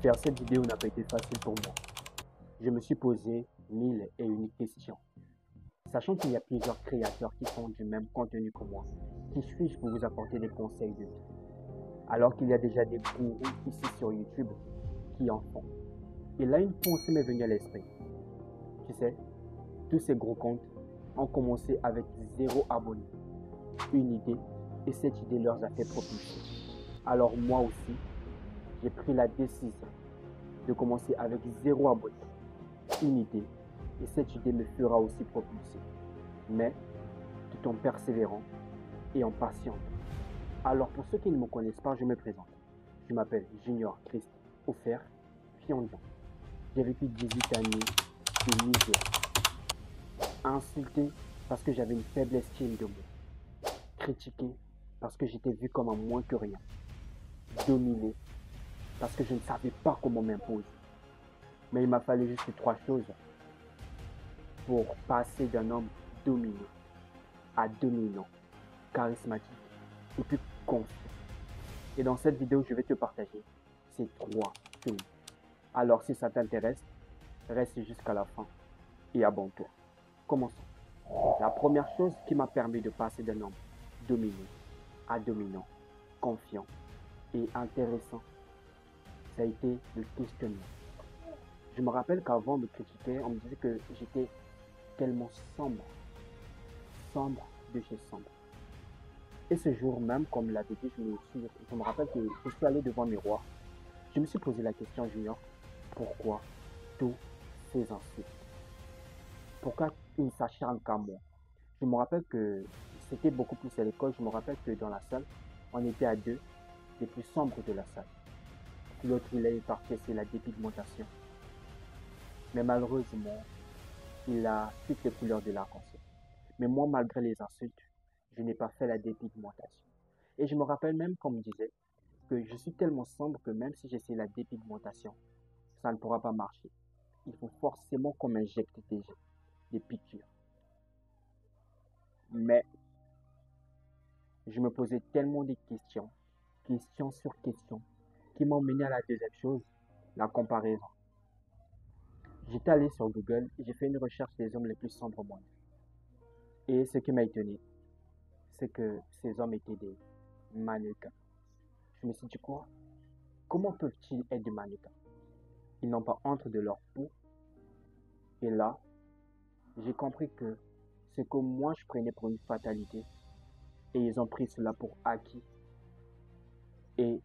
Faire cette vidéo n'a pas été facile pour moi. Je me suis posé mille et une questions. Sachant qu'il y a plusieurs créateurs qui font du même contenu que moi, qui suis-je pour vous apporter des conseils de vie? Alors qu'il y a déjà des gourous ici sur YouTube qui en font. Et là, une pensée m'est venue à l'esprit. Tu sais, tous ces gros comptes ont commencé avec 0 abonné, une idée, et cette idée leur a fait propulser. Alors moi aussi, j'ai pris la décision de commencer avec 0 abonné, une idée, et cette idée me fera aussi propulser. Mais tout en persévérant et en patience. Alors pour ceux qui ne me connaissent pas, je me présente. Je m'appelle Junior Christ Offert Fiondon. J'ai vécu 18 années de misère, insulté parce que j'avais une faible estime de moi, critiqué parce que j'étais vu comme un moins que rien, dominé parce que je ne savais pas comment m'imposer. Mais il m'a fallu juste 3 choses pour passer d'un homme dominé à dominant, charismatique et puis confiant. Et dans cette vidéo, je vais te partager ces 3 choses. Alors si ça t'intéresse, reste jusqu'à la fin et abonne-toi. Commençons. La première chose qui m'a permis de passer d'un homme dominé à dominant, confiant et intéressant, ça a été le questionnement. Je me rappelle qu'avant on me critiquait, on me disait que j'étais tellement sombre, sombre de chez sombre. Et ce jour même, comme l'avait dit, je me rappelle que je suis allé devant un miroir. Je me suis posé la question, Junior, pourquoi tous ces insultes? Pourquoi ils s'acharnent qu'à moi? Je me rappelle que c'était beaucoup plus à l'école. Je me rappelle que dans la salle, on était à deux, les plus sombres de la salle. L'autre, il est parti, c'est la dépigmentation. Mais malheureusement, il a toutes les couleurs de l'arc-en-ciel. Mais moi, malgré les insultes, je n'ai pas fait la dépigmentation. Et je me rappelle même qu'on me disait que je suis tellement sombre que même si j'essaie la dépigmentation, ça ne pourra pas marcher. Il faut forcément qu'on m'injecte des piqûres. Mais je me posais tellement de questions, questions sur questions, qui m'ont mené à la deuxième chose, la comparaison. J'étais allé sur Google et j'ai fait une recherche des hommes les plus sombres au monde. Et ce qui m'a étonné, c'est que ces hommes étaient des mannequins. Je me suis dit quoi? Comment peuvent-ils être des mannequins? Ils n'ont pas honte de leur peau. Et là, j'ai compris que ce que moi je prenais pour une fatalité, et ils ont pris cela pour acquis. Et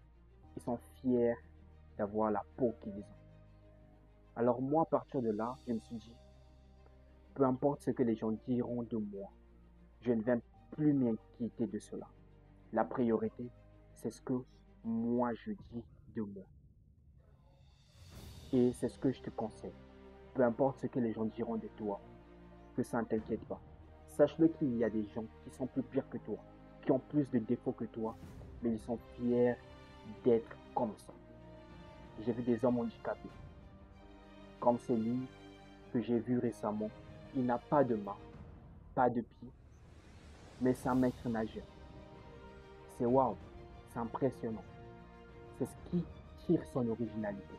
ils sont fiers d'avoir la peau qu'ils ont. Alors moi, à partir de là, je me suis dit, peu importe ce que les gens diront de moi, je ne vais plus m'inquiéter de cela. La priorité, c'est ce que moi je dis de moi. Et c'est ce que je te conseille. Peu importe ce que les gens diront de toi, que ça ne t'inquiète pas. Sache-le qu'il y a des gens qui sont plus pires que toi, qui ont plus de défauts que toi, mais ils sont fiers d'être comme ça. J'ai vu des hommes handicapés, comme celui que j'ai vu récemment. Il n'a pas de main, pas de pied, mais c'est un maître nageur. C'est waouh, c'est impressionnant. C'est ce qui tire son originalité.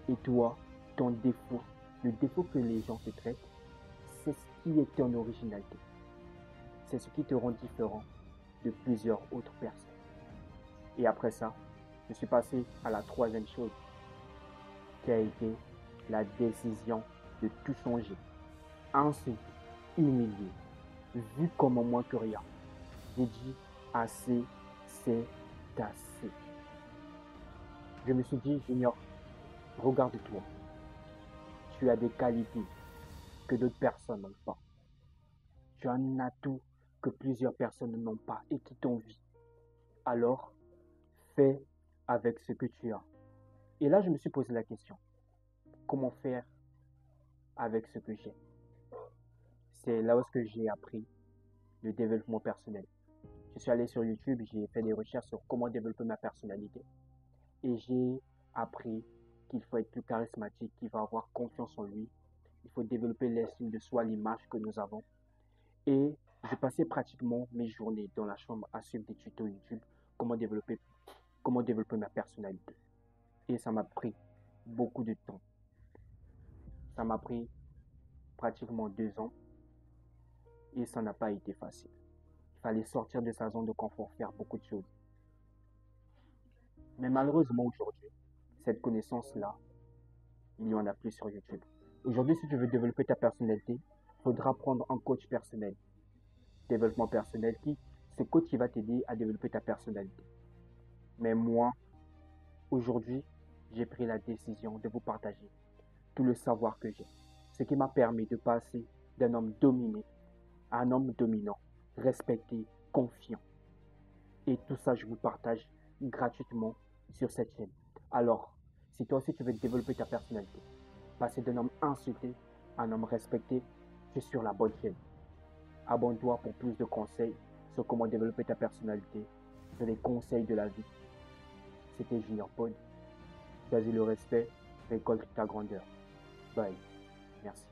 Et toi, ton défaut, le défaut que les gens te traitent, c'est ce qui est ton originalité. C'est ce qui te rend différent de plusieurs autres personnes. Et après ça, je suis passé à la troisième chose, qui a été la décision de tout changer. Ensuite, humilié, vu comme moins que rien. J'ai dit assez, c'est assez. Je me suis dit, Junior, regarde-toi. Tu as des qualités que d'autres personnes n'ont pas. Tu as un atout que plusieurs personnes n'ont pas et qui t'envient. Alors, fais avec ce que tu as. Et là, je me suis posé la question, comment faire avec ce que j'ai? C'est là où j'ai appris le développement personnel. Je suis allé sur YouTube, j'ai fait des recherches sur comment développer ma personnalité. Et j'ai appris qu'il faut être plus charismatique, qu'il faut avoir confiance en lui. Il faut développer l'estime de soi, l'image que nous avons. Et je passais pratiquement mes journées dans la chambre à suivre des tutos YouTube, comment développer ma personnalité. Et ça m'a pris. beaucoup de temps. Ça m'a pris pratiquement 2 ans et ça n'a pas été facile. Il fallait sortir de sa zone de confort, faire beaucoup de choses. Mais malheureusement aujourd'hui, cette connaissance-là, il n'y en a plus sur YouTube. Aujourd'hui, si tu veux développer ta personnalité, il faudra prendre un coach personnel, développement personnel, ce coach qui va t'aider à développer ta personnalité. Mais moi, aujourd'hui, j'ai pris la décision de vous partager tout le savoir que j'ai. Ce qui m'a permis de passer d'un homme dominé à un homme dominant, respecté, confiant. Et tout ça, je vous partage gratuitement sur cette chaîne. Alors, si toi aussi tu veux développer ta personnalité, passer d'un homme insulté à un homme respecté, tu es sur la bonne chaîne. Abonne-toi pour plus de conseils sur comment développer ta personnalité, sur les conseils de la vie. C'était Junior Pod. Choisis le respect, récolte ta grandeur. Bye. Merci.